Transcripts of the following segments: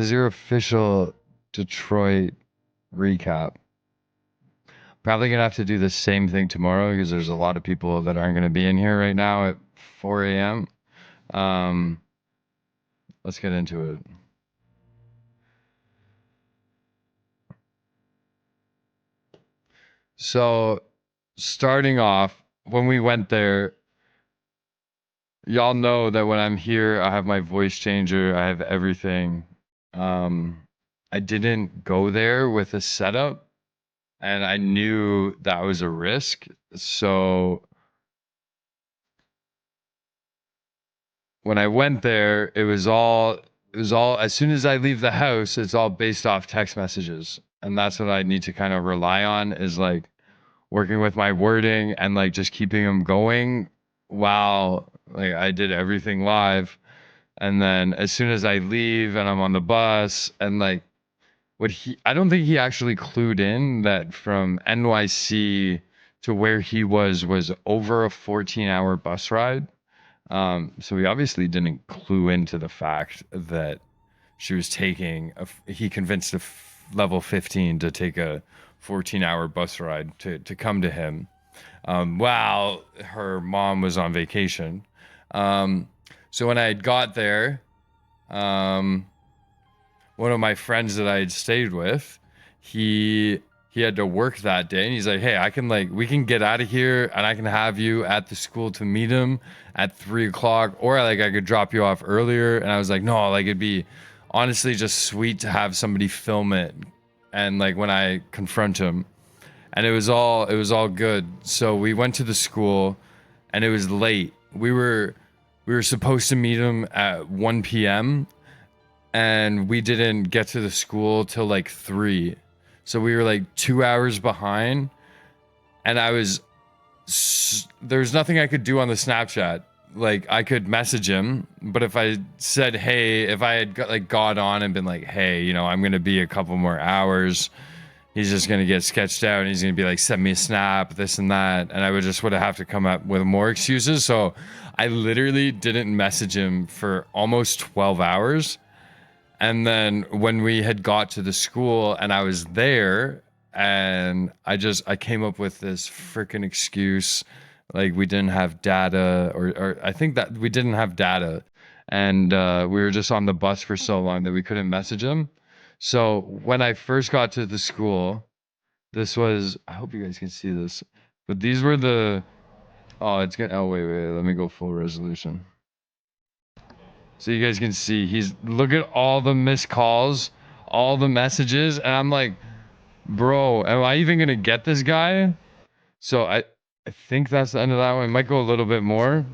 Is your official Detroit recap? Probably gonna have to do the same thing tomorrow because there's a lot of people that aren't gonna be in here right now at 4 a.m. Um, let's get into it. So, starting off, when we went there, y'all know that when I'm here, I have my voice changer, I have everything. Um, I didn't go there with a setup, and I knew that was a risk. So when I went there, it was all as soon as I leave the house, it's all based off text messages. And that's what I need to kind of rely on is like working with my wording and like just keeping them going while like I did everything live. And then as soon as I leave and I'm on the bus and like what he I don't think he actually clued in that from NYC to where he was over a 14-hour bus ride. So he obviously didn't clue into the fact that she was taking he convinced a level 15 to take a 14-hour bus ride to come to him while her mom was on vacation. Um, so when I got there, um, one of my friends that I had stayed with, he had to work that day, and he's like, "Hey, I can like we can get out of here, and I can have you at the school to meet him at 3 o'clock, or like I could drop you off earlier." And I was like, "No, like it'd be honestly just sweet to have somebody film it, and like when I confront him." And it was all good. So we went to the school, and it was late. We were supposed to meet him at 1 p.m. and we didn't get to the school till like 3. So we were like 2 hours behind, and there's nothing I could do on the Snapchat. Like I could message him, but if I said, "Hey," if I had got on and been like, "Hey, I'm going to be a couple more hours." He's just gonna get sketched out and he's gonna be like, "Send me a snap, this and that," and I would have to come up with more excuses. So I literally didn't message him for almost 12 hours. And then when we had got to the school and I was there, and I came up with this freaking excuse, like we didn't have data, or I think that we didn't have data, and we were just on the bus for so long that we couldn't message him. So when I first got to the school, this was, I hope you guys can see this, but these were the, oh, it's gonna, oh, wait, let me go full resolution. So you guys can see look at all the missed calls, all the messages, and I'm like, bro, am I even gonna get this guy? So I think that's the end of that one. It might go a little bit more.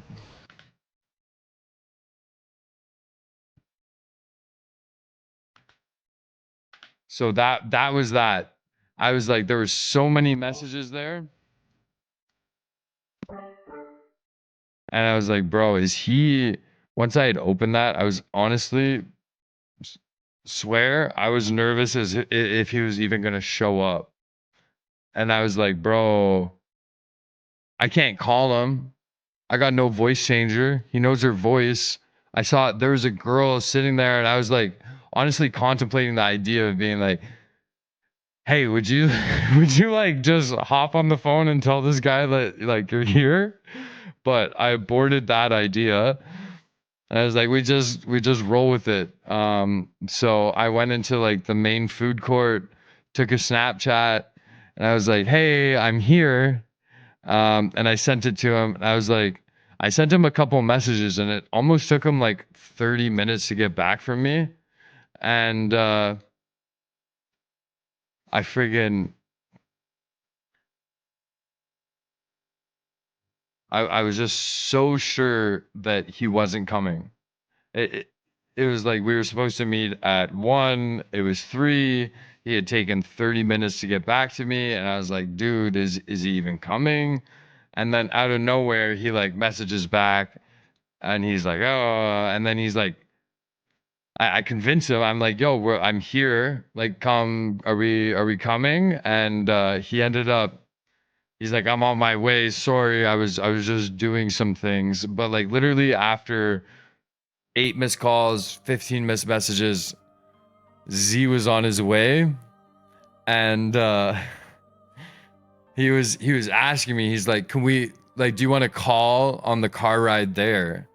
So that was that. I was like, there were so many messages there, and I was like, bro, is he? Once I had opened that, I was honestly swear I was nervous as if he was even gonna show up, and I was like, bro, I can't call him. I got no voice changer. He knows her voice. I saw there was a girl sitting there, and I was like, honestly contemplating the idea of being like, "Hey, would you, would you like just hop on the phone and tell this guy that like you're here?" But I aborted that idea. And I was like, we just roll with it. So I went into like the main food court, took a Snapchat, and I was like, "Hey, I'm here." And I sent it to him. And I was like, I sent him a couple messages, and it almost took him like 30 minutes to get back from me. And I friggin' I was just so sure that he wasn't coming. It was like we were supposed to meet at 1. It was 3. He had taken 30 minutes to get back to me, and I was like, "Dude, is he even coming?" And then out of nowhere, he like messages back, and he's like, "Oh," and then he's like, I convinced him. I'm like, "Yo, I'm here. Like, come. Are we coming?" And he ended up. He's like, "I'm on my way. Sorry, I was just doing some things." But like literally after 8 missed calls, 15 missed messages, Z was on his way, and he was asking me. He's like, "Can we like? Do you want to call on the car ride there?"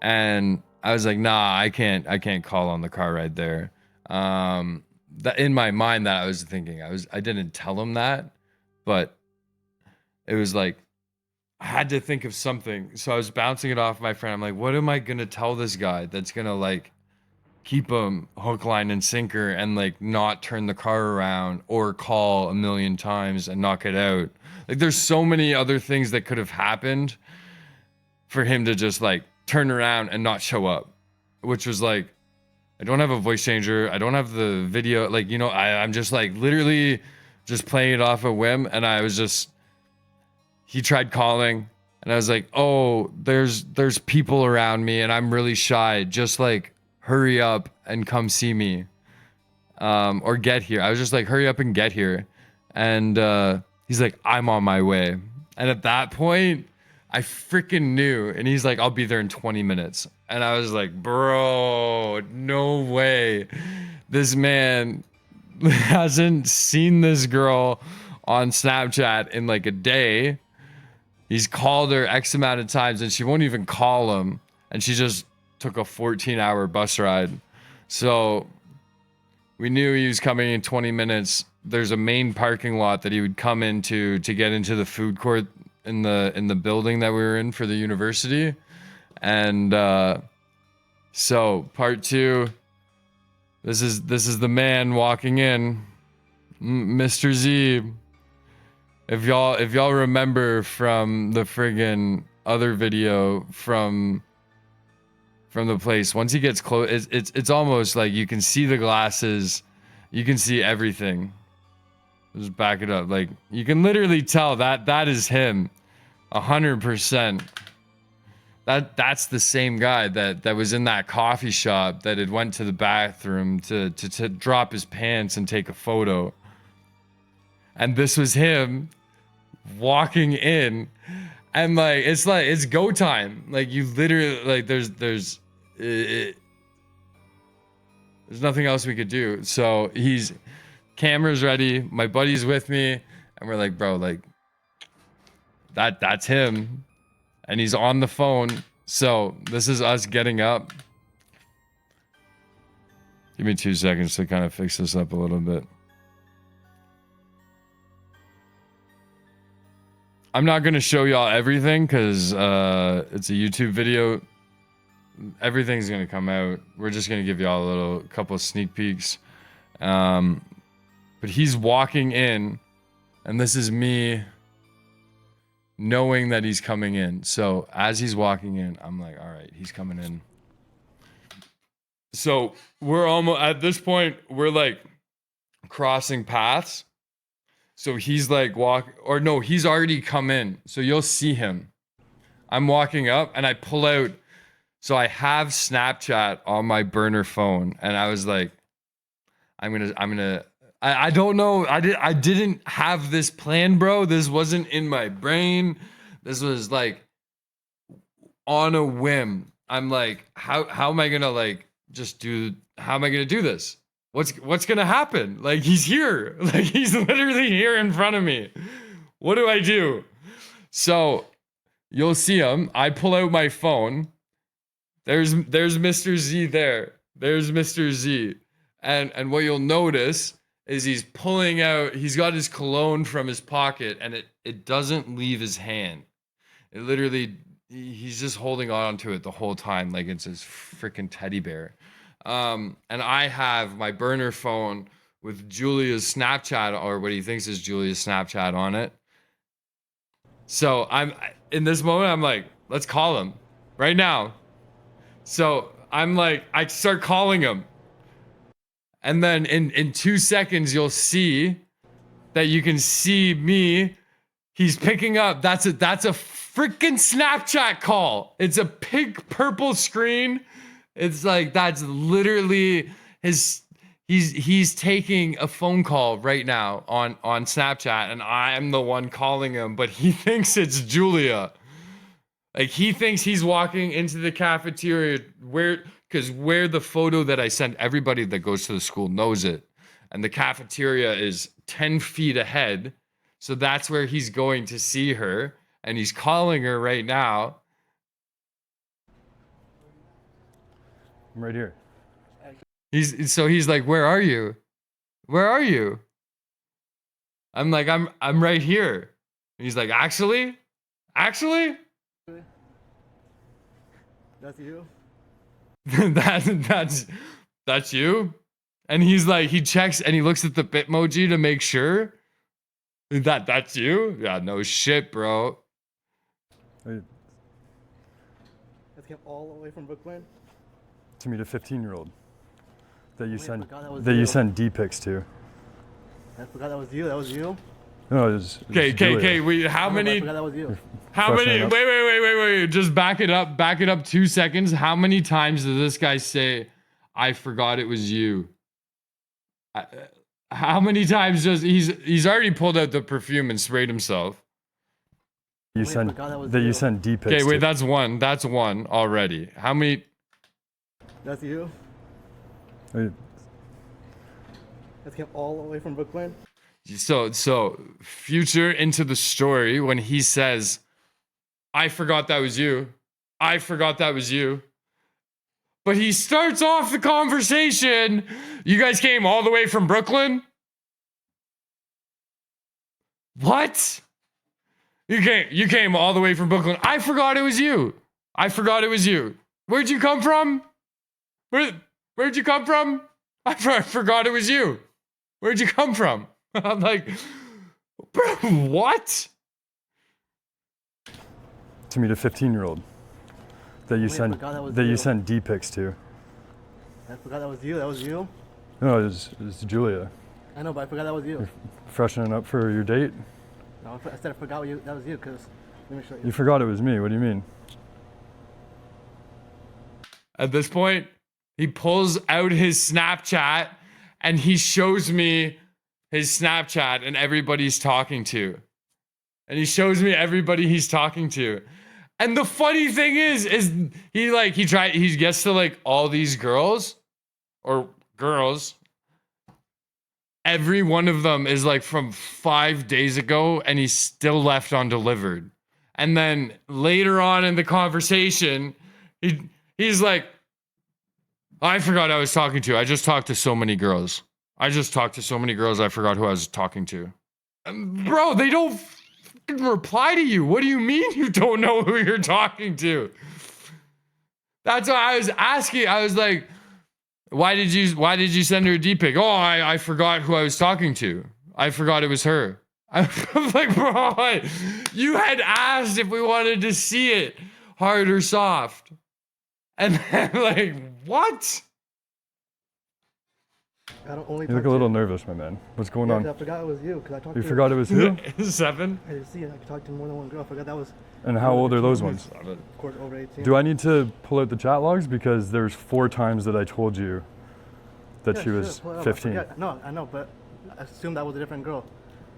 And I was like, "Nah, I can't. I can't call on the car ride there." That in my mind, that I was thinking, I didn't tell him that, but it was like I had to think of something. So I was bouncing it off my friend. I'm like, "What am I gonna tell this guy that's gonna like keep him hook, line, and sinker, and like not turn the car around or call a million times and knock it out?" Like, there's so many other things that could have happened for him to just like turn around and not show up, which was like, I don't have a voice changer. I don't have the video. Like, you know, I'm just like literally just playing it off a whim. And I was just, he tried calling and I was like, "Oh, there's people around me and I'm really shy. Just like hurry up and come see me. Or get here." I was just like, "Hurry up and get here." And he's like, "I'm on my way." And at that point, I freaking knew. And he's like, "I'll be there in 20 minutes." And I was like, "Bro, no way. This man hasn't seen this girl on Snapchat in like a day. He's called her X amount of times and she won't even call him. And she just took a 14-hour bus ride." So we knew he was coming in 20 minutes. There's a main parking lot that he would come into to get into the food court in the building that we were in for the university. And so part two, this is the man walking in, Mr. Z. If y'all remember from the friggin' other video from the place, once he gets close, it's almost like you can see the glasses, you can see everything. Just back it up, like you can literally tell that is him, 100%. That's the same guy that was in that coffee shop that had went to the bathroom to drop his pants and take a photo. And this was him walking in, and like it's go time. Like you literally like there's nothing else we could do. So he's camera's ready. My buddy's with me, and we're like, "Bro, like that's him." And he's on the phone. So this is us getting up. Give me 2 seconds to kind of fix this up a little bit. I'm not going to show y'all everything because it's a YouTube video. Everything's going to come out. We're just going to give y'all a couple of sneak peeks. But he's walking in, and this is me knowing that he's coming in. So as he's walking in, I'm like, all right, he's coming in. So we're almost at this point, we're like crossing paths. So he's like he's already come in. So you'll see him. I'm walking up and I pull out. So I have Snapchat on my burner phone, and I was like, I don't know. I didn't have this plan, bro. This wasn't in my brain. This was like on a whim. I'm like, how am I gonna like just do? How am I gonna do this? What's gonna happen? Like, he's here. Like, he's literally here in front of me. What do I do? So you'll see him. I pull out my phone. There's Mr. Z there. There's Mr. Z. And what you'll notice is he's got his cologne from his pocket, and it doesn't leave his hand. It literally, he's just holding on to it the whole time like it's his freaking teddy bear. And I have my burner phone with Julia's Snapchat, or what he thinks is Julia's Snapchat, on it. So I'm in this moment, I'm like, let's call him right now. So I'm like, I start calling him. And then in 2 seconds, you'll see that you can see me. He's picking up. That's a freaking Snapchat call. It's a pink purple screen. It's like, that's literally he's taking a phone call right now on Snapchat, and I'm the one calling him, but he thinks it's Julia. Like, he thinks he's walking into the cafeteria because where the photo that I sent everybody that goes to the school knows it, and the cafeteria is 10 feet ahead. So that's where he's going to see her, and he's calling her right now. I'm right here. He's like, where are you? Where are you? I'm like, I'm right here. And he's like, actually? That's you? that's you? And he's like, he checks and he looks at the Bitmoji to make sure. That's you? Yeah, no shit, bro. Wait, That came all the way from Brooklyn? to meet a 15-year-old that you Wait, I send forgot that was that you you. send D pics to. I forgot that was you. That was you? No, it was Okay. Wait, how I many? forgot that was you. How many? Freshening up. Wait. Just back it up 2 seconds. How many times did this guy say, I forgot it was you? How many times does he's already pulled out the perfume and sprayed himself? You Wait, I send forgot that was that you you. send D pics Okay, wait, to. that's one already. How many? That's you? Wait, That came all the way from Brooklyn? So future into the story when he says, I forgot that was you. I forgot that was you. But he starts off the conversation. You guys came all the way from Brooklyn? What? You came all the way from Brooklyn. I forgot it was you. I forgot it was you. Where'd you come from? Where'd you come from? I forgot it was you. Where'd you come from? I'm like, bro, what? to meet a 15-year-old that you Wait, I send forgot that was that you you. send D pics to. I forgot that was you. That was you? No, it was Julia. I know, but I forgot that was you. Freshening up for your date. No, I said I forgot that was you because let me show you. You forgot it was me. What do you mean? At this point, he pulls out his Snapchat and he shows me his Snapchat and everybody he's talking to. And he shows me everybody he's talking to. And the funny thing is he gets to like all these girls or girls. Every one of them is like from 5 days ago and he's still left undelivered. And then later on in the conversation, he's like, I forgot I was talking to. I just talked to so many girls. I forgot who I was talking to. Bro, they don't fucking reply to you. What do you mean you don't know who you're talking to? That's why I was asking. I was like, why did you send her a D pic? Oh, I forgot who I was talking to. I forgot it was her. I'm like, bro, you had asked if we wanted to see it, hard or soft. And then like, what? I don't only You look a little nervous, my man. What's going on? I forgot it was you because I talked You to forgot it was who? 7? I didn't see it. I talked to more than one girl. I forgot that was, And how old are those ones? of course, over 18. Do I need to pull out the chat logs because there's 4 times that I told you that Yeah, she was sure, pull it up. I 15. forgot. No, I know, but I assumed that was a different girl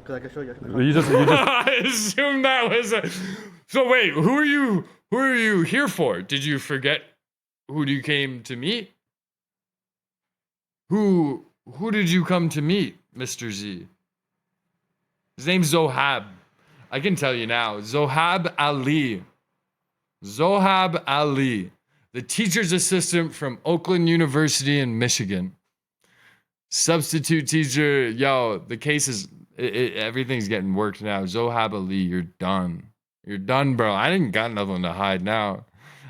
because I can show you. Well, you just I assume that was a. So wait, who are you here for? Did you forget who you came to meet? Who did you come to meet, Mr. Z? His name's Zohab. I can tell you now. Zohab Ali. Zohab Ali, the teacher's assistant from Oakland University in Michigan. Substitute teacher. Yo, the case is, everything's getting worked now. Zohab Ali, you're done. You're done, bro. I didn't got nothing to hide now.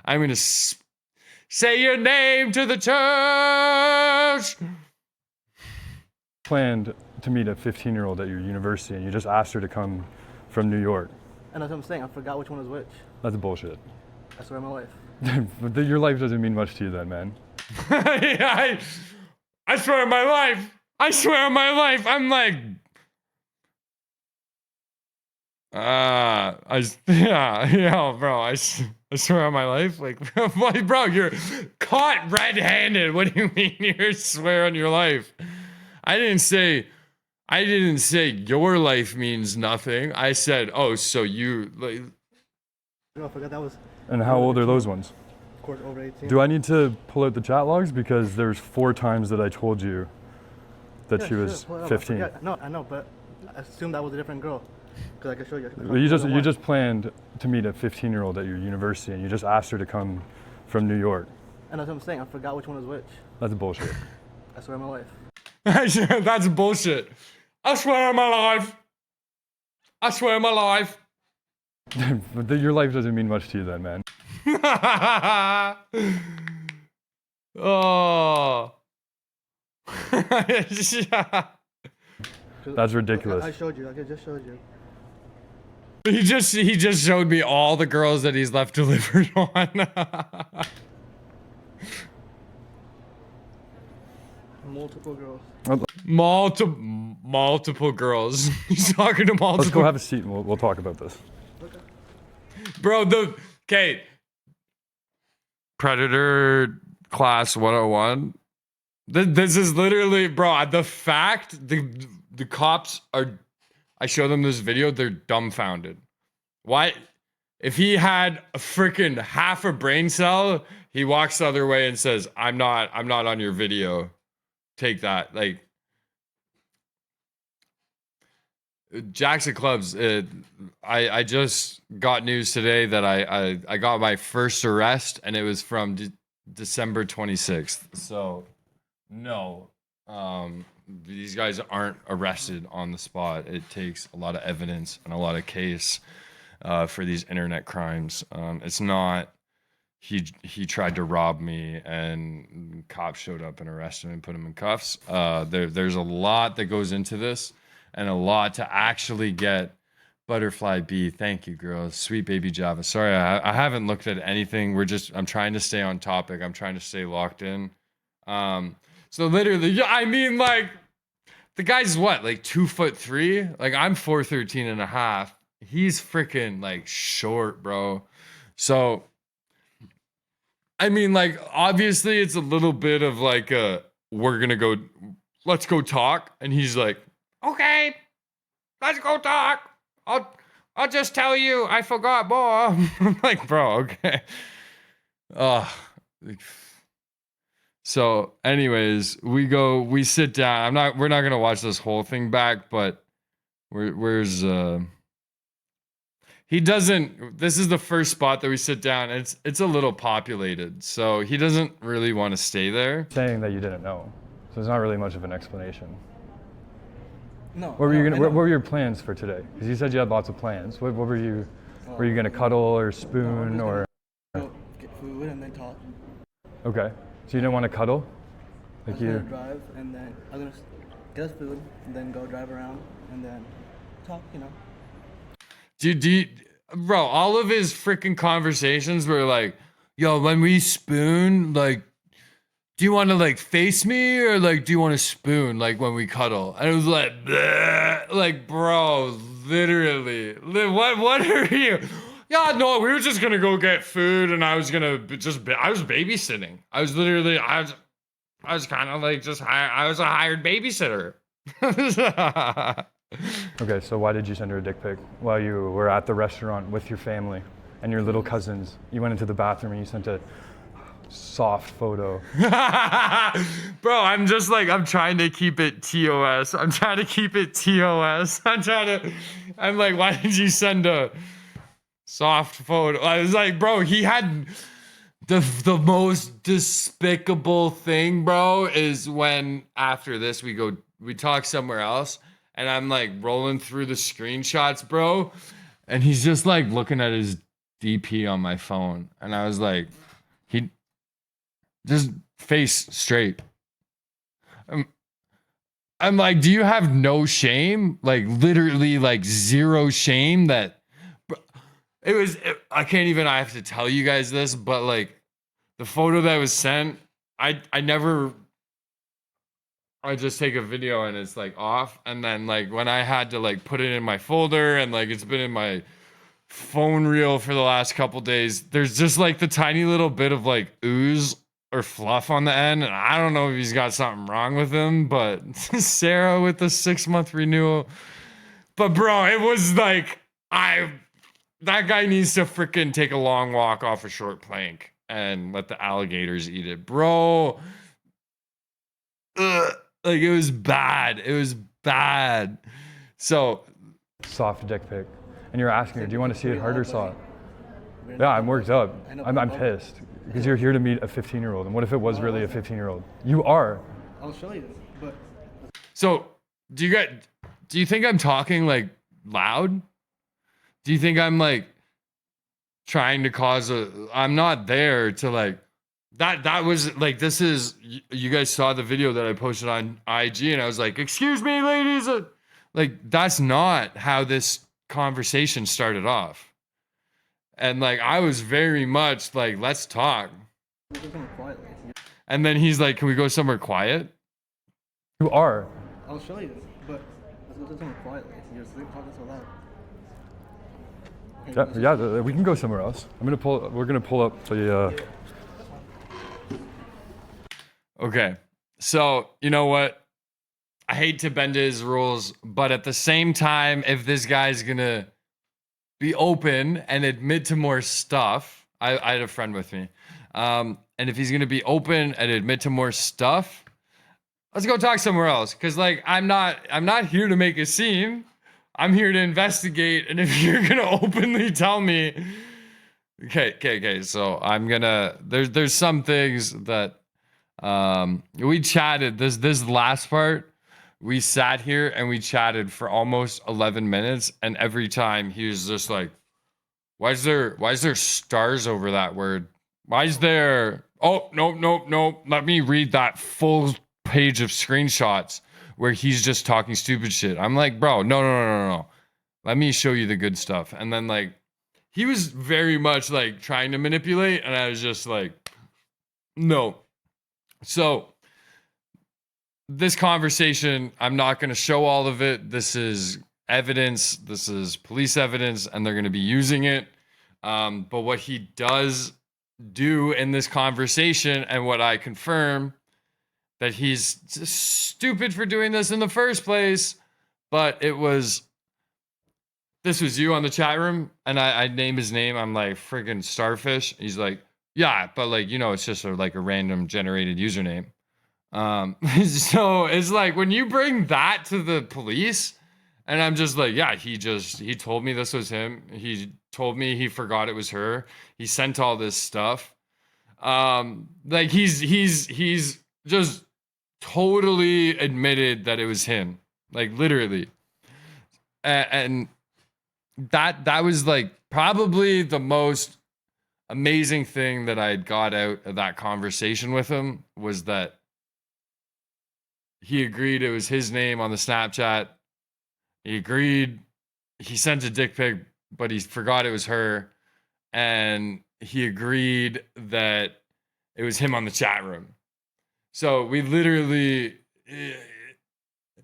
I'm going to say your name to the church. planned to meet a 15-year-old at your university and you just asked her to come from New York. And that's what I'm saying. I forgot which one was which. That's bullshit. I swear on my life. But your life doesn't mean much to you then, man. I swear on my life. I swear on my life. I'm like, bro. I swear on my life. Like, bro, you're caught red-handed. What do you mean you swear on your life? I didn't say your life means nothing. I said, oh, so you like. No, I forgot that was. And how old are those ones? Of course, over 18. Do I need to pull out the chat logs? Because there's 4 times that I told you that Yeah, she was pull it up. I 15. forget. No, I know, but I assumed that was a different girl. Because I can show you. But you just planned to meet a 15-year-old at your university, and you just asked her to come from New York. And that's what I'm saying. I forgot which one was which. That's bullshit. I swear on my life. That's bullshit. I swear on my life. I swear on my life. Your life doesn't mean much to you then, man. Oh. That's ridiculous. I showed you. I just showed you. He just showed me all the girls that he's left delivered on. Multiple girls. Multiple girls. He's talking to multiple. Let's go have a seat and we'll talk about this. Okay. Bro, okay. Predator class 101. This is literally, bro, the fact the cops are, I show them this video, they're dumbfounded. Why? If he had a freaking half a brain cell, he walks the other way and says, I'm not on your video. Take that. Like, Jackson Clubs, I just got news today that I got my first arrest, and it was from December 26th. So, no, these guys aren't arrested on the spot. It takes a lot of evidence and a lot of case for these internet crimes. It's not he tried to rob me and cops showed up and arrested him and put him in cuffs. There's a lot that goes into this, and a lot to actually get. Butterfly B, thank you, girls. Sweet baby Java. Sorry, I haven't looked at anything. I'm trying to stay on topic. I'm trying to stay locked in. So literally, yeah, I mean, like, the guy's what, like 2'3"? Like, I'm 4'13" and a half. He's freaking like short, bro. So, I mean, like, obviously it's a little bit of like let's go talk. And he's like, okay, let's go talk. I'll just tell you I forgot more. I'm like, bro, okay. So anyways, we sit down. We're not gonna watch this whole thing back, but where's he doesn't, this is the first spot that we sit down. It's a little populated, so he doesn't really want to stay there. Saying that you didn't know, so there's not really much of an explanation. No. What were your plans for today? Because you said you had lots of plans. What were you? Were you gonna cuddle or spoon or? Go get food and then talk. Okay, so you didn't want to cuddle? I was gonna drive and then I was gonna get us food and then go drive around and then talk. You know. Bro, all of his freaking conversations were like, yo, when we spoon, like, do you want to like face me or like do you want to spoon like when we cuddle? And it was like, bleh. Like, bro, literally, what are you? Yeah, no, we were just gonna go get food, and I was gonna I was babysitting. I was kind of like I was a hired babysitter. Okay, so why did you send her a dick pic while you were at the restaurant with your family and your little cousins? You went into the bathroom and you sent a soft photo. Bro, I'm trying to keep it TOS. I'm like, why did you send a soft photo? I was like, bro, he had the most despicable thing, bro, is when after this we talk somewhere else, and I'm like rolling through the screenshots, bro, and he's just like looking at his DP on my phone, and I was like, he just face straight. I'm like, do you have no shame? Like, literally, like, zero shame that I can't even, I have to tell you guys this, but like the photo that was sent, I just take a video and it's like off. And then like when I had to like put it in my folder and like it's been in my phone reel for the last couple days, there's just like the tiny little bit of like ooze or fluff on the end. And I don't know if he's got something wrong with him, but Sarah with the 6-month renewal. But bro, it was like, that guy needs to freaking take a long walk off a short plank. and let the alligators eat it, bro. Ugh. Like it was bad. It was bad. So Soft dick pic. And you're asking her, do you want to see it hard or soft? We're Yeah, not- I'm worked up. I know, I'm but- pissed because you're here to meet a 15-year-old. And what if it was really a 15-year-old? You are. I'll show you, but So, do you think I'm talking like loud? Do you think I'm like trying to cause I'm not there to like that was like this is you guys saw the video that I posted on IG and I was like, "Excuse me, ladies." Like that's not how this conversation started off. And like I was very much like, "Let's talk." we're just gonna quietly. And then he's like, "Can we go somewhere quiet?" You are. I'll show you, but let's go to somewhere quietly. You're talking so loud. Okay, Yeah, we can go somewhere else. We're gonna pull up the. Okay. So, you know what? I hate to bend his rules, but at the same time, if this guy's gonna be open and admit to more stuff, I had a friend with me. And if he's gonna be open and admit to more stuff, let's go talk somewhere else. Cause like I'm not here to make a scene. I'm here to investigate. And if you're gonna openly tell me, okay. So I'm gonna there's some things that we chatted this last part. We sat here and we chatted for almost 11 minutes, and every time he was just like, why is there stars over that word? Why is there no, let me read that full page of screenshots where he's just talking stupid shit. I'm like, bro, no. Let me show you the good stuff. And then like he was very much like trying to manipulate, and I was just like, no. So this conversation, I'm not going to show all of it. This is evidence. This is police evidence, and they're going to be using it. But what he does do in this conversation, and what I confirm, that he's just stupid for doing this in the first place. But this was you on the chat room, and I name his name. I'm like, friggin' Starfish. He's like, yeah, but like, it's just like a random generated username. So it's like when you bring that to the police, and I'm just like, yeah, he told me this was him. He told me he forgot it was her. He sent all this stuff. Like he's just totally admitted that it was him. Like literally. And that was like probably the most amazing thing that I got out of that conversation with him, was that he agreed it was his name on the Snapchat. He agreed he sent a dick pic, but he forgot it was her. And he agreed that it was him on the chat room. So we literally,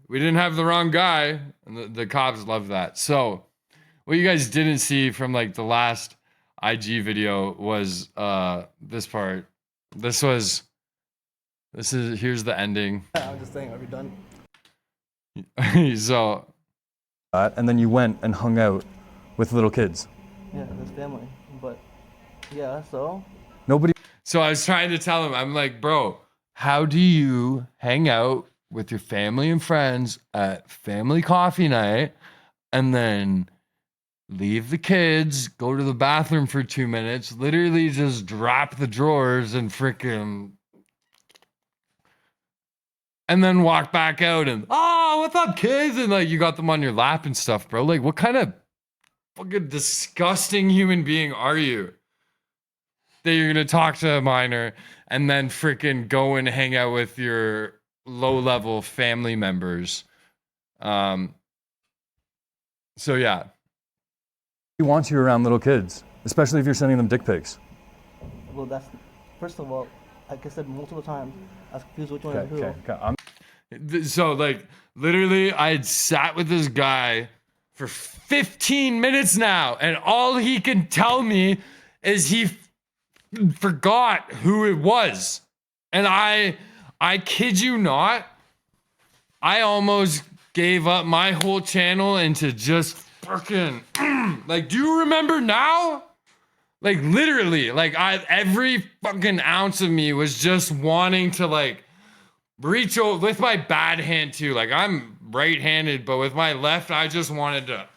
we didn't have the wrong guy. And the cops love that. So what you guys didn't see from like the last IG video was this part. Here's the ending. I'm just saying, are we done? So And then you went and hung out with little kids. Yeah, that's family. But yeah, so Nobody. So I was trying to tell him, I'm like, bro, how do you hang out with your family and friends at family coffee night and then leave the kids, go to the bathroom for 2 minutes, literally just drop the drawers and freaking, and then walk back out and, oh, what's up, kids? And like, you got them on your lap and stuff, bro. Like, what kind of fucking disgusting human being are you that you're gonna talk to a minor and then freaking go and hang out with your low-level family members? So yeah. He wants you around little kids, especially if you're sending them dick pics. well, that's first of all, like I said multiple times, I was confused which one is who. So like literally I had sat with this guy for 15 minutes now, and all he can tell me is he forgot who it was. And I kid you not, I almost gave up my whole channel into just fucking like, do you remember now? Like literally, like every fucking ounce of me was just wanting to like reach over with my bad hand too. Like I'm right-handed, but with my left, I just wanted to.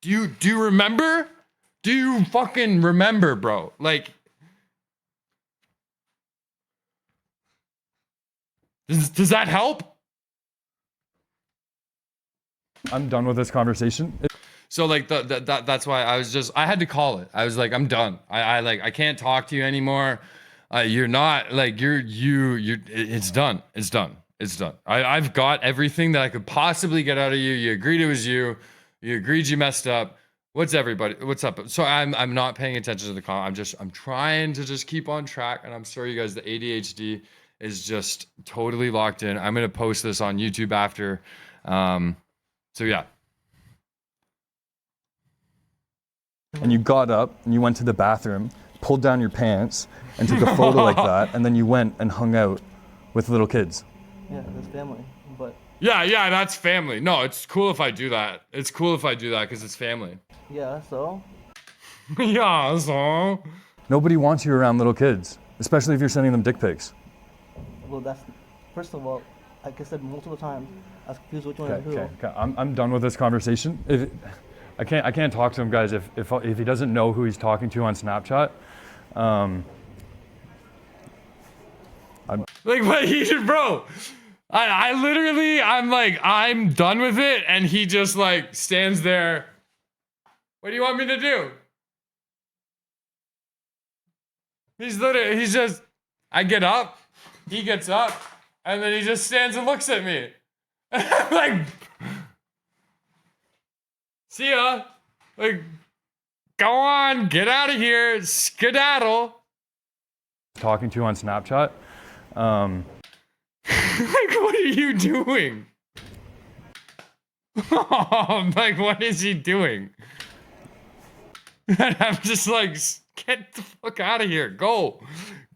Do you remember? Do you fucking remember, bro? Like, does that help? I'm done with this conversation. So like that's why I had to call it. I was like, I'm done. I can't talk to you anymore. You're not like it's done. It's done. It's done. I've got everything that I could possibly get out of you. You agreed it was you. You agreed you messed up. What's up? So I'm not paying attention to the call. I'm trying to just keep on track. And I'm sorry, you guys, the ADHD is just totally locked in. I'm gonna post this on YouTube after. So yeah. And you got up and you went to the bathroom, pulled down your pants, and took a photo like that, and then you went and hung out with little kids. Yeah, that's family. But Yeah, that's family. No, it's cool if I do that. It's cool if I do that because it's family. yeah, so Yeah, so. Nobody wants you around little kids, especially if you're sending them dick pics. well, that's first of all, like I said multiple times, I was confused which one is who. Okay. I'm done with this conversation. I can't talk to him, guys, if he doesn't know who he's talking to on Snapchat. Like, what he did, bro. I literally, I'm like, I'm done with it. And he just like stands there. What do you want me to do? He's just, I get up, he gets up, and then he just stands and looks at me. And I'm like, see ya. Like, go on, get out of here, skedaddle. Talking to on Snapchat. Like, what are you doing? Like, what is he doing? And I'm just like, get the fuck out of here. Go.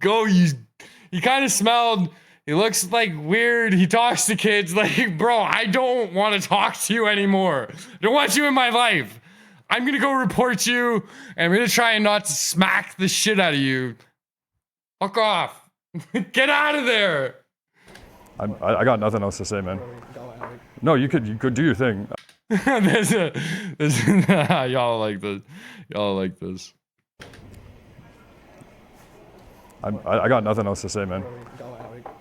He kind of smelled. He looks like weird. He talks to kids. Like, bro, I don't want to talk to you anymore. I don't want you in my life. I'm going to go report you, and I'm going to try and not to smack the shit out of you. Fuck off. Get out of there. I got nothing else to say, man. No, you could do your thing. Y'all like this. Y'all like this. I got nothing else to say, man.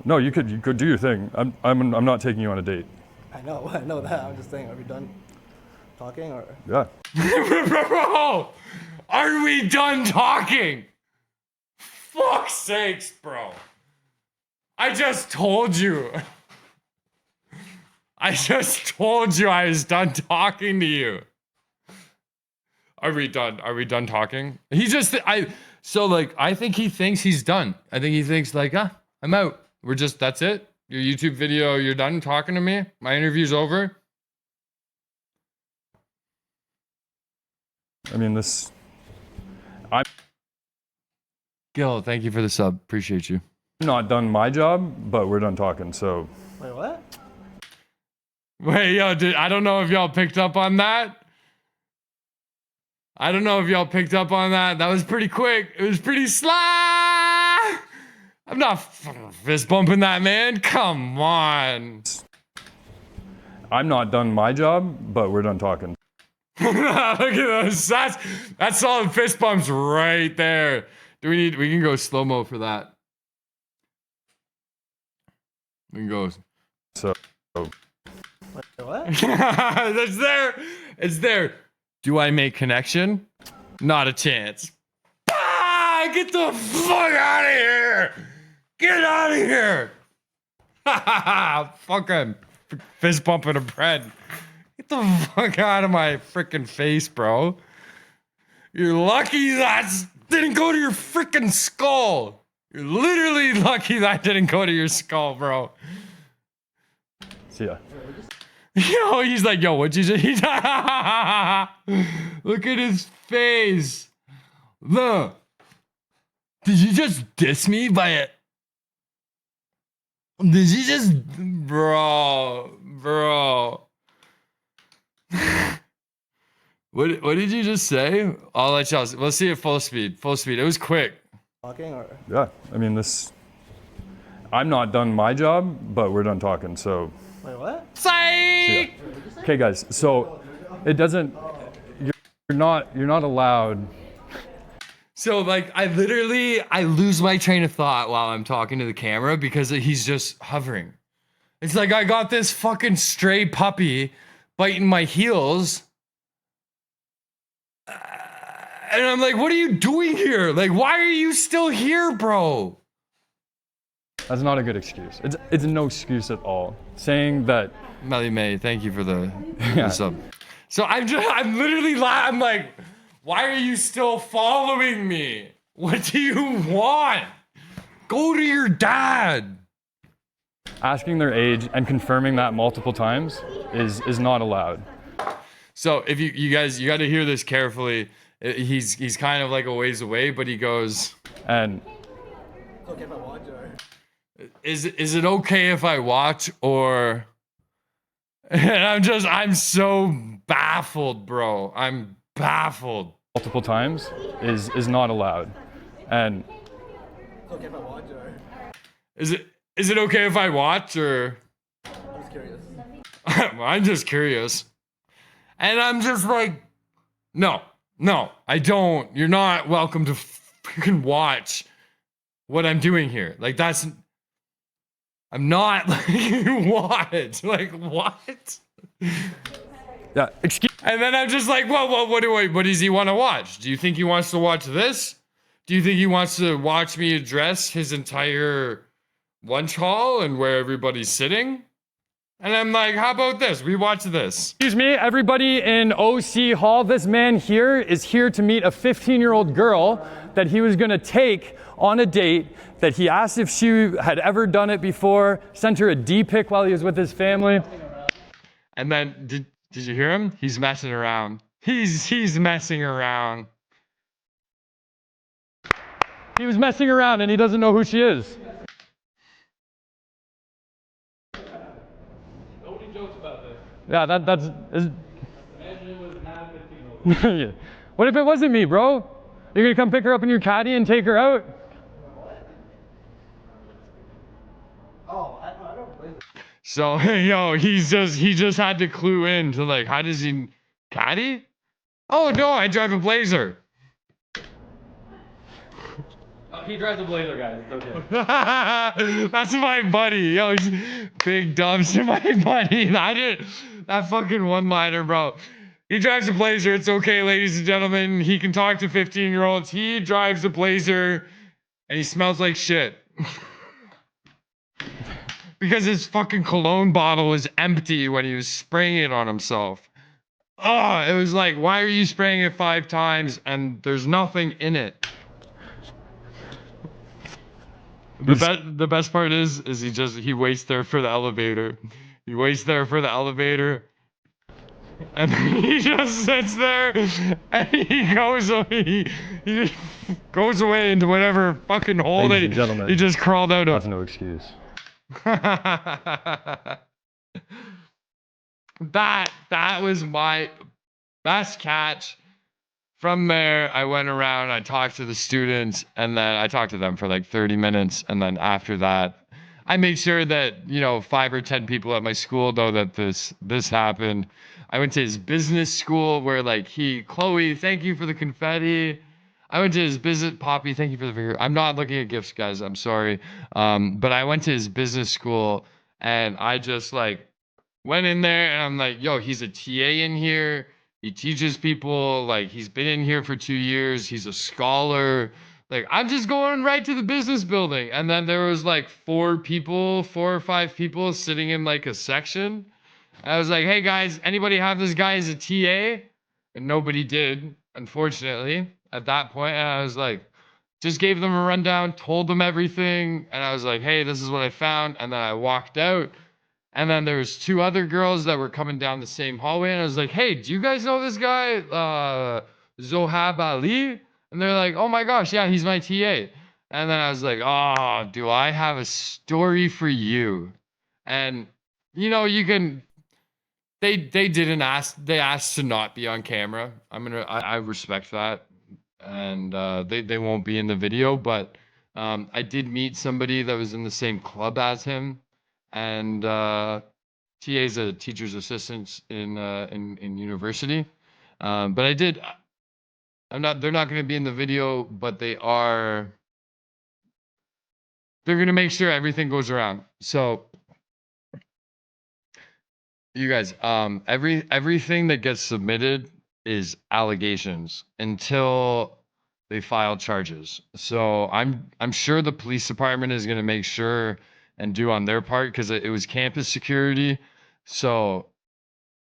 No, you could do your thing. I'm not taking you on a date. I know that. I'm just saying, are we done talking or? Yeah. Bro, are we done talking? Fuck's sakes, bro. I just told you. I was done talking to you. Are we done? Are we done talking? I think he thinks he's done. I think he thinks like, I'm out. That's it. Your YouTube video, you're done talking to me? My interview's over? I mean, Gil, thank you for the sub. Appreciate you. I'm not done my job, but we're done talking, so. Wait, what? Wait, yo, I don't know if y'all picked up on that. That was pretty quick. It was pretty sly. I'm not fist bumping that man. Come on. I'm not done my job, but we're done talking. Look at those. That's solid fist bumps right there. We can go slow-mo for that. We can go. Wait, what? It's there. Do I make connection? Not a chance. Get the fuck out of here! Get out of here! Fucking fist bumping a bread. Get the fuck out of my freaking face, bro. You're lucky that didn't go to your freaking skull. You're literally lucky that didn't go to your skull, bro. See ya. Yo, he's like, yo, what'd you say? Look at his face. Look. Did you just diss me by it? Did you just... Bro. What What did you just say? I'll let y'all. Let's see it full speed. Full speed. It was quick. Talking or Yeah, I mean this. I'm not done my job, but we're done talking. So. wait, what? Psych! Okay, guys. So, it doesn't. You're not allowed. So like I lose my train of thought while I'm talking to the camera because he's just hovering. It's like I got this fucking stray puppy biting my heels. And I'm like, what are you doing here? Like, why are you still here, bro? That's not a good excuse. It's no excuse at all. Saying that. Melly May, thank you for the Yeah. sub. So I'm literally I'm like, why are you still following me? What do you want? Go to your dad. Asking their age and confirming that multiple times is not allowed. So if you guys, you got to hear this carefully. He's kind of like a ways away, but he goes, And Okay, if I watch or is it okay if I watch or? And I'm so baffled, bro. I'm baffled. multiple times is not allowed. And okay, if I watch or Is it okay if I watch or? I'm just curious. I'm just curious. And I'm just like, no, I don't. You're not welcome to freaking watch what I'm doing here. Like I'm not like what? Like what? yeah, excuse. And then I'm just like, well, what does he want to watch? Do you think he wants to watch this? Do you think he wants to watch me address his entire lunch hall and where everybody's sitting? And I'm like, how about this? We watch this. Excuse me, everybody in OC Hall. This man here is here to meet a 15-year-old girl that he was gonna take on a date. That he asked if she had ever done it before. Sent her a D-pic while he was with his family. And then did you hear him? He's messing around. He's messing around. He was messing around and he doesn't know who she is. Nobody jokes about this. Yeah, that's. Imagine it was not. What if it wasn't me, bro? You're gonna come pick her up in your caddy and take her out? Oh, I don't believe it. So yo, he just had to clue in to like, how does he caddy? Oh no, I drive a Blazer. He drives a Blazer, guys. It's okay. That's my buddy. Yo, big dumpster, my buddy. That fucking one-liner, bro. He drives a Blazer. It's okay, ladies and gentlemen. He can talk to 15-year-olds. He drives a Blazer, and he smells like shit. Because his fucking cologne bottle was empty when he was spraying it on himself. Oh, it was like, why are you spraying it 5 times and there's nothing in it? The best part is he waits there for the elevator. He waits there for the elevator. And he just sits there and he goes away into whatever fucking hole Ladies and gentlemen, he just crawled out of. That's no excuse. that was my best catch. From there, I went around, I talked to the students, and then I talked to them for like 30 minutes. And then after that, I made sure that, 5 or 10 people at my school know that this happened. I went to his business school where like Chloe, thank you for the confetti. I went to his business, Poppy, thank you for the figure. I'm not looking at gifts, guys. I'm sorry. But I went to his business school and I just like went in there and I'm like, yo, he's a TA in here. He teaches people, like he's been in here for 2 years. He's a scholar. Like I'm just going right to the business building. And then there was like 4 or 5 people sitting in like a section. I was like, hey guys, anybody have this guy as a TA? And nobody did, unfortunately, at that point. And I was like, just gave them a rundown, told them everything. And I was like, hey, this is what I found. And then I walked out. And then there was 2 other girls that were coming down the same hallway, and I was like, "Hey, do you guys know this guy, Zohab Ali?" And they're like, "Oh my gosh, yeah, he's my TA." And then I was like, "Oh, do I have a story for you?" And you can they didn't ask. They asked to not be on camera. I respect that, and they won't be in the video. But I did meet somebody that was in the same club as him, and TA's a teacher's assistant in university. But I did. I'm not. They're not going to be in the video, but they are. They're going to make sure everything goes around. So you guys, everything that gets submitted is allegations until they file charges. So I'm sure the police department is going to make sure and do on their part because it was campus security. So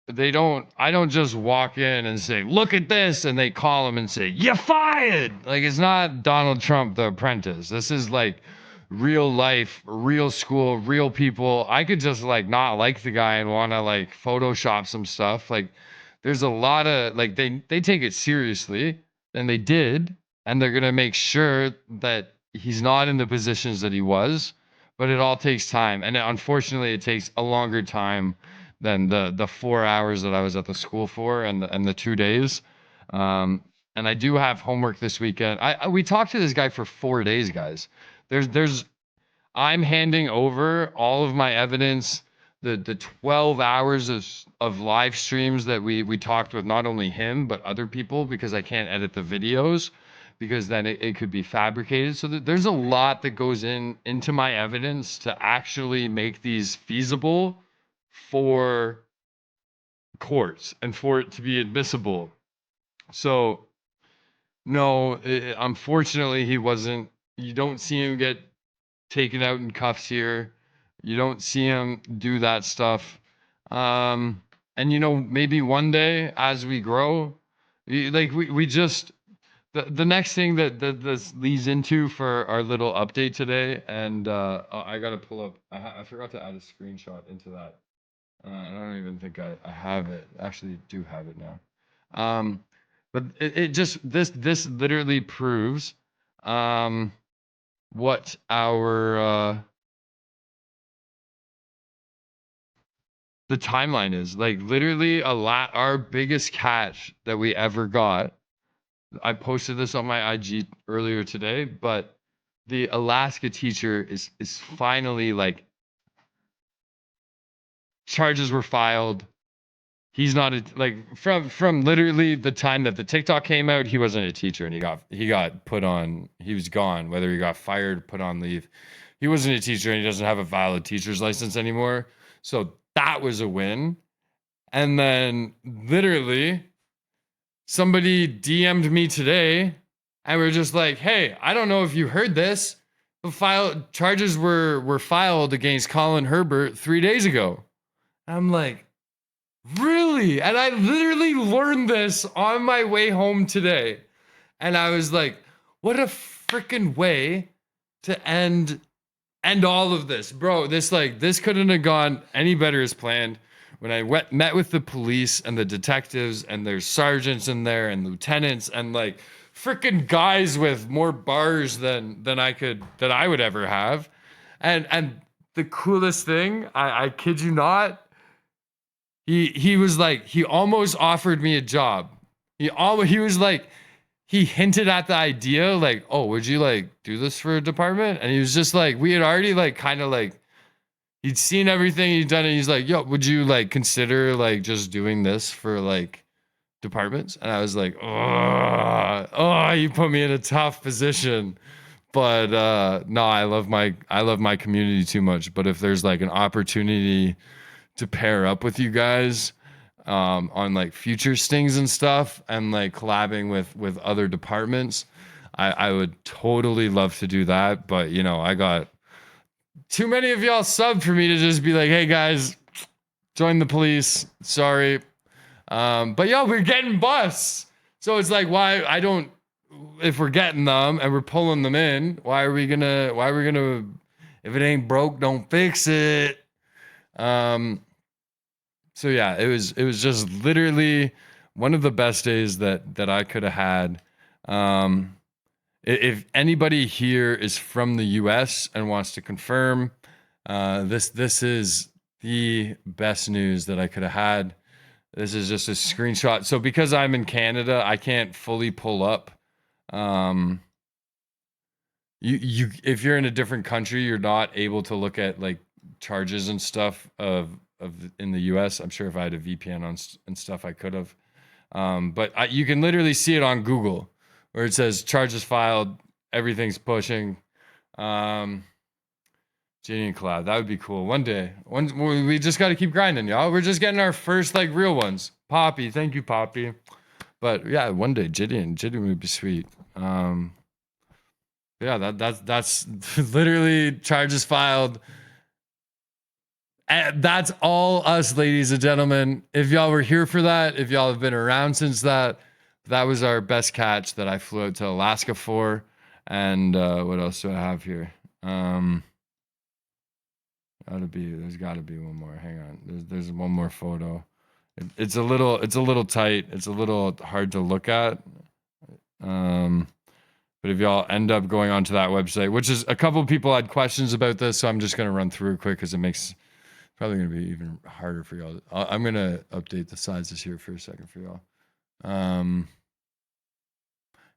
I don't just walk in and say, look at this, and they call them and say, you're fired. Like, it's not Donald Trump, the apprentice. This is like real life, real school, real people. I could just like not like the guy and want to like Photoshop some stuff. Like, there's a lot of like, they take it seriously, and they did, and they're gonna make sure that he's not in the positions that he was, but it all takes time. And unfortunately, it takes a longer time than the 4 hours that I was at the school for and the 2 days. And I do have homework this weekend. We talked to this guy for 4 days, guys. There's I'm handing over all of my evidence, the 12 hours of live streams that we talked with not only him but other people because I can't edit the videos because then it could be fabricated. So there's a lot that goes into my evidence to actually make these feasible for courts and for it to be admissible. So no, unfortunately he wasn't. You don't see him get taken out in cuffs here. You don't see him do that stuff. And maybe one day as we grow, we just the next thing that this leads into for our little update today, and I gotta pull up. I forgot to add a screenshot into that. I don't even think I have it. Actually, do have it now. But it just this literally proves what the timeline is. Like literally our biggest catch that we ever got. I posted this on my IG earlier today, but the Alaska teacher is finally like charges were filed. He's not like from literally the time that the TikTok came out, he wasn't a teacher and he got put on, he was gone, whether he got fired, put on leave. He wasn't a teacher and he doesn't have a valid teacher's license anymore. So that was a win. And then literally somebody DM'd me today and we're just like, hey, I don't know if you heard this, but charges were filed against Colin Herbert 3 days ago. I'm like, really? And I literally learned this on my way home today. And I was like, what a freaking way to end all of this. Bro, this couldn't have gone any better as planned. When I met with the police and the detectives and there's sergeants in there and lieutenants and like freaking guys with more bars than I would ever have. And the coolest thing, I kid you not, he was like, he almost offered me a job. He was like, he hinted at the idea, like, oh, would you like do this for a department? And he was just like, we had already like kind of like, he'd seen everything he'd done, and he's like, yo, would you like consider like just doing this for like departments? And I was like, oh, you put me in a tough position. But no, I love my community too much. But if there's like an opportunity to pair up with you guys on like future stings and stuff and like collabing with other departments, I would totally love to do that. But I got too many of y'all subbed for me to just be like, hey guys, join the police. Sorry. But yo, we're getting busts. So it's like, if we're getting them and we're pulling them in, why are we gonna, if it ain't broke, don't fix it. So yeah, it was just literally one of the best days that I could have had. If anybody here is from the US and wants to confirm, this is the best news that I could have had. This is just a screenshot. So because I'm in Canada, I can't fully pull up. You if you're in a different country, you're not able to look at like charges and stuff of in the US. I'm sure if I had a VPN on and stuff, I could have. But you can literally see it on Google where it says charges filed, everything's pushing. Gideon Collab, that would be cool. One day, we just got to keep grinding, y'all. We're just getting our first like real ones. Poppy, thank you, Poppy. But yeah, one day Gideon would be sweet. Yeah, that's literally charges filed. And that's all us, ladies and gentlemen. If y'all were here for that, if y'all have been around since that was our best catch that I flew out to Alaska for. And what else do I have here? There's gotta be one more. Hang on. There's one more photo. It's a little tight. It's a little hard to look at. But if y'all end up going onto that website, which is a couple of people had questions about this, so I'm just gonna run through it quick because it makes probably gonna be even harder for y'all. I'm gonna update the sizes here for a second for y'all. Hang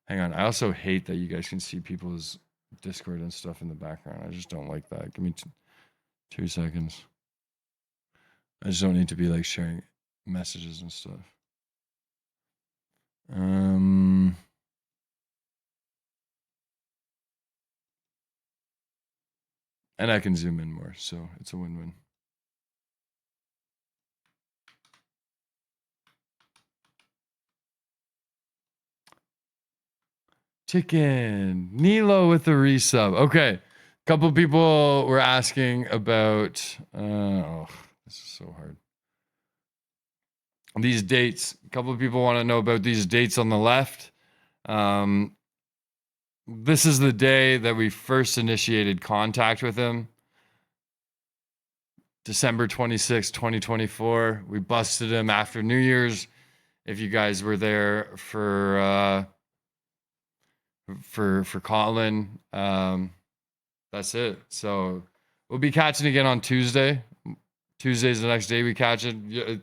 on. I also hate that you guys can see people's Discord and stuff in the background. I just don't like that. Give me 2 seconds. I just don't need to be like sharing messages and stuff. And I can zoom in more, so it's a win-win. Chicken. Nilo with the resub. Okay. A couple people were asking about oh, this is so hard. These dates. A couple of people want to know about these dates on the left. This is the day that we first initiated contact with him. December 26, 2024. We busted him after New Year's. If you guys were there for Colin, that's it. So we'll be catching again on Tuesday. Tuesday's the next day we catch it.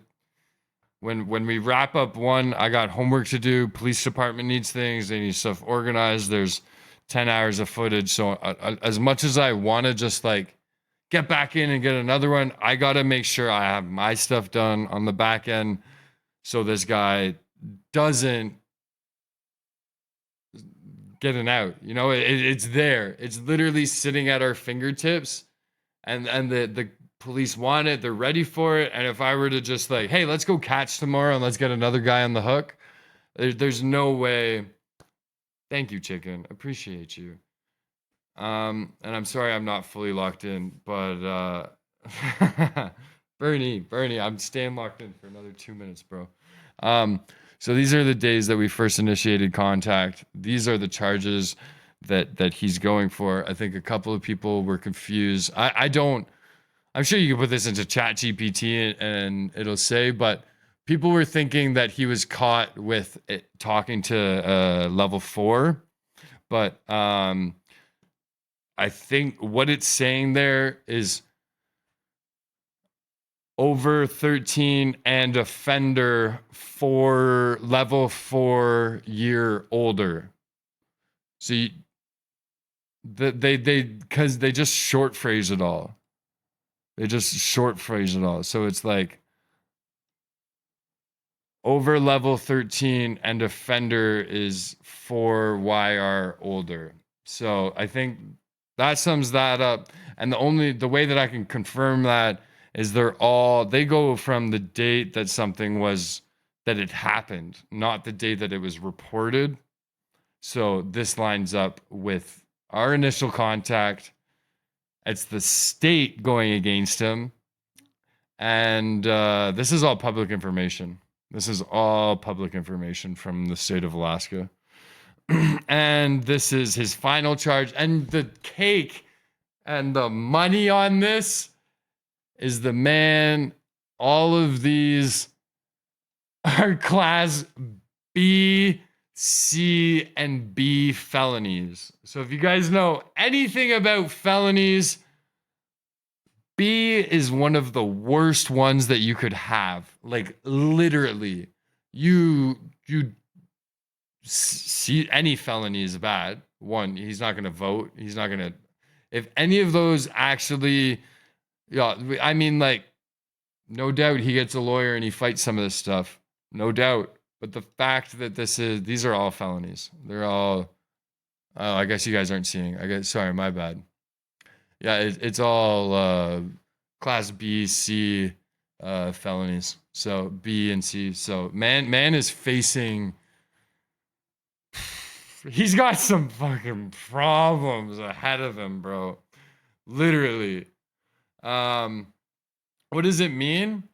When we wrap up one, I got homework to do. Police department needs things. They need stuff organized. There's 10 hours of footage. So as much as I want to just like get back in and get another one, I got to make sure I have my stuff done on the back end so this guy doesn't get an out. You know, it's there. It's literally sitting at our fingertips, and the police want it. They're ready for it. And if I were to just like, hey, let's go catch tomorrow and let's get another guy on the hook, there's no way. Thank you, Chicken. Appreciate you. And I'm sorry I'm not fully locked in, but Bernie, I'm staying locked in for another 2 minutes, bro. So these are the days that we first initiated contact. These are the charges that he's going for. I think a couple of people were confused. I'm sure you can put this into Chat GPT and it'll say, but people were thinking that he was caught with it, talking to level 4. But I think what it's saying there is over 13 and offender for level 4 year older. So they because they just short phrase it all. They just short phrase it all. So it's like over level 13 and offender is 4YR older. So I think that sums that up. And the way that I can confirm that is they go from the date that something was, that it happened, not the date that it was reported. So this lines up with our initial contact. It's the state going against him. And this is all public information. This is all public information from the state of Alaska. And this is his final charge. And the cake and the money on this is the man. All of these are class B, C, and B felonies. So if you guys know anything about felonies, B is one of the worst ones that you could have. Like literally, you see any felony is bad. One, he's not going to vote. He's not going to. If any of those actually, yeah, I mean, like, no doubt he gets a lawyer and he fights some of this stuff. No doubt. But the fact that these are all felonies. They're all. Oh, I guess you guys aren't seeing. I guess sorry, my bad. Yeah, it's all class B, C felonies. So B and C. So man is facing. He's got some fucking problems ahead of him, bro. Literally. What does it mean?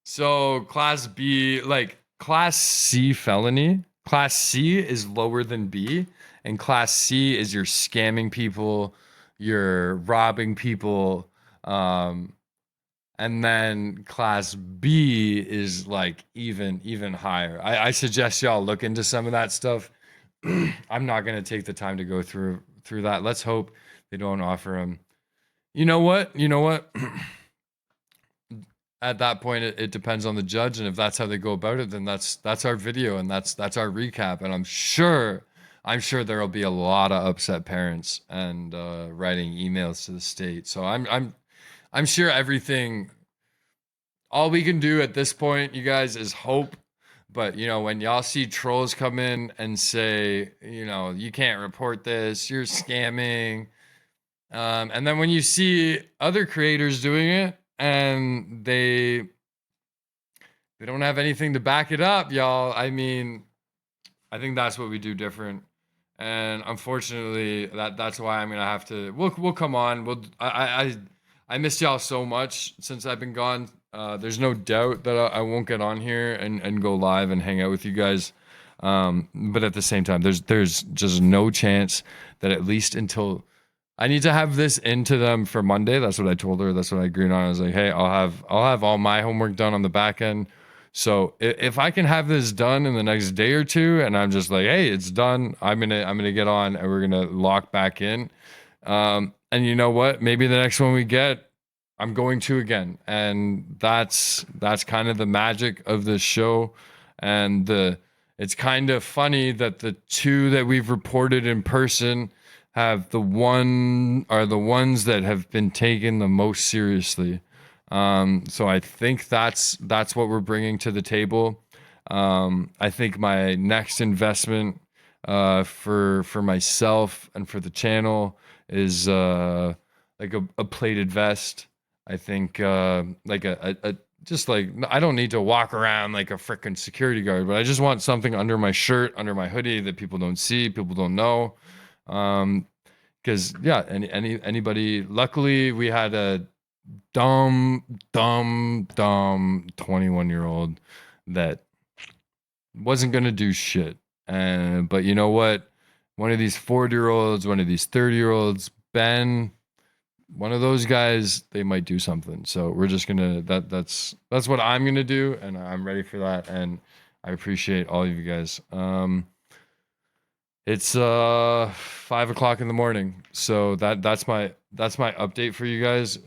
So class B, like class C felony. Class C is lower than B, and class C is you're scamming people, you're robbing people, and then class B is like even higher. I suggest y'all look into some of that stuff. I'm not gonna take the time to go through that. Let's hope they don't offer him. You know what? You know what? At that point, it depends on the judge, and if that's how they go about it, then that's our video and that's our recap. And I'm sure there will be a lot of upset parents and writing emails to the state. So I'm sure everything. All we can do at this point, you guys, is hope. But you know, when y'all see trolls come in and say, you know, you can't report this, you're scamming, and then when you see other creators doing it and they don't have anything to back it up, y'all. I mean, I think that's what we do different. And unfortunately, that's why I'm gonna have to. We'll come on. I missed y'all so much since I've been gone. There's no doubt that I won't get on here and go live and hang out with you guys. But at the same time, there's just no chance that at least until I need to have this into them for Monday. That's what I told her. That's what I agreed on. I was like, hey, I'll have all my homework done on the back end. So if I can have this done in the next day or two, and I'm just like, hey, it's done. I'm gonna get on and we're gonna lock back in. And you know what? Maybe the next one we get, I'm going to again. And that's kind of the magic of this show. And it's kind of funny that the two that we've reported in person are the ones that have been taken the most seriously. So I think that's what we're bringing to the table. I think my next investment for myself and for the channel is like a plated vest. I think like a just like, I don't need to walk around like a freaking security guard, but I just want something under my shirt, under my hoodie that people don't see, people don't know. Because yeah, anybody. Luckily, we had a dumb 21-year-old that wasn't gonna do shit. And but you know what? One of these 40-year-olds, one of these 30-year-olds, Ben, one of those guys, they might do something. So we're just gonna that's what I'm gonna do, and I'm ready for that. And I appreciate all of you guys. It's 5 o'clock in the morning, so that's my update for you guys.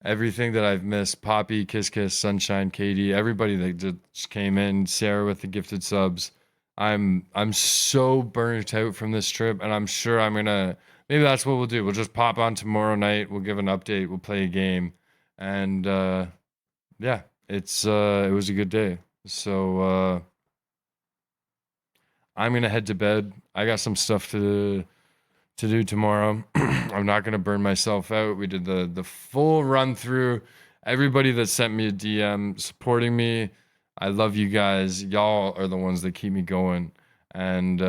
Everything that I've missed: Poppy, Kiss Kiss, Sunshine, Katie, everybody that just came in, Sarah with the gifted subs. I'm so burnt out from this trip, and I'm sure I'm gonna. Maybe that's what we'll do. We'll just pop on tomorrow night. We'll give an update. We'll play a game, and yeah, it was a good day. So. I'm gonna head to bed. I got some stuff to do tomorrow. I'm not gonna burn myself out. We did the full run through. Everybody that sent me a DM supporting me, I love you guys. Y'all are the ones that keep me going. And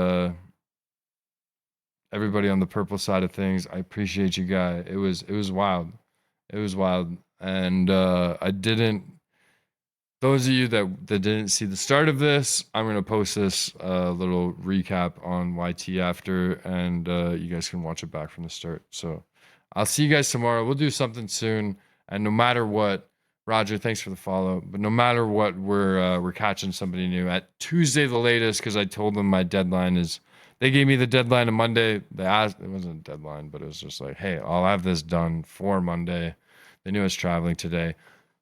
everybody on the purple side of things, I appreciate you guys. It was wild. It was wild. And I didn't. Those of you that didn't see the start of this, I'm going to post this little recap on YT after, and you guys can watch it back from the start. So I'll see you guys tomorrow. We'll do something soon. And no matter what, Roger, thanks for the follow. But no matter what, we're catching somebody new at Tuesday the latest, because I told them my deadline is They gave me the deadline on Monday. They asked, it wasn't a deadline, but it was just like, hey, I'll have this done for Monday. They knew I was traveling today.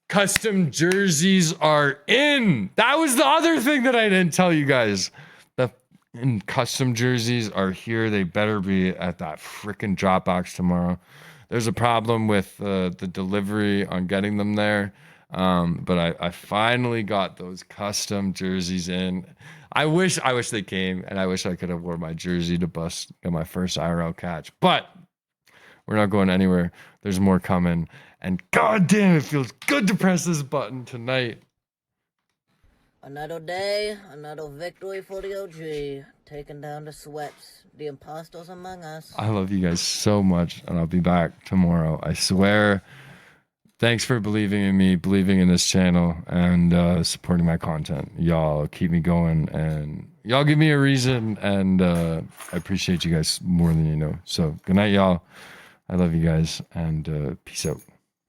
Custom jerseys are in. That was the other thing that I didn't tell you guys. The custom jerseys are here. They better be at that freaking Dropbox tomorrow. There's a problem with the delivery on getting them there. But I finally got those custom jerseys in. I wish they came, and I wish I could have wore my jersey to bust my first IRL catch. But we're not going anywhere. There's more coming. And goddamn, it feels good to press this button tonight. Another day, another victory for the OG, taking down the sweats, the imposters among us. I love you guys so much, and I'll be back tomorrow. I swear. Thanks for believing in me, believing in this channel, and supporting my content. Y'all keep me going, and y'all give me a reason, and I appreciate you guys more than you know. So good night, y'all. I love you guys, and peace out.